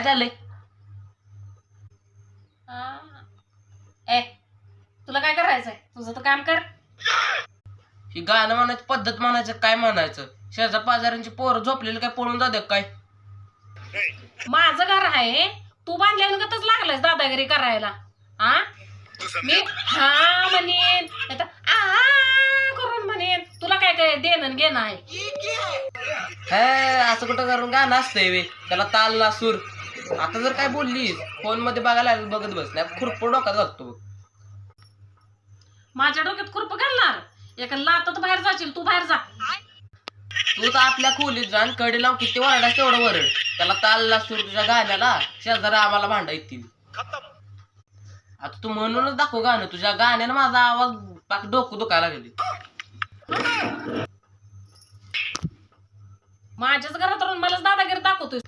काय झालंय? ए तुला काय करायचंय? तुझं तर काम कर. ही गाणं म्हणायची पद्धत म्हणायचं काय म्हणायचं? शेजा पाजारांची पोरं झोपलेली काय पळून जाते काय? माझं घर आहे, तू बांधल्यानंतरच लागलायस दादागिरी करायला. हा मी हा म्हणेन नाहीतर आ करून म्हणेन. तुला काय काय देणं घेणं आहे? हे असं कुठं करून गाणं असतंय वे, त्याला ताल ना सूर. आता जर काय बोललीस फोन मध्ये बघायला बघत बस, नाही खुरपूर डोक्यात घालतो बघ. माझ्या डोक्यात खुरप घालणार? एका लातात बाहेर जाशील. तू बाहेर जा. तू तर आपल्या खोलीत जा आणि कडे लावून किती वरडास तेवढं वरड. त्याला ताल ना सूर तुझ्या गाण्याला. शेजारी आम्हाला भांडा येतील. आता तू म्हणूनच दाखव गाणं. तुझ्या गाण्यानं माझा आवाज पाक डोकं दुखायला लागले. माझ्याच घरात राहून मलाच दादागिरी दाखवतोय.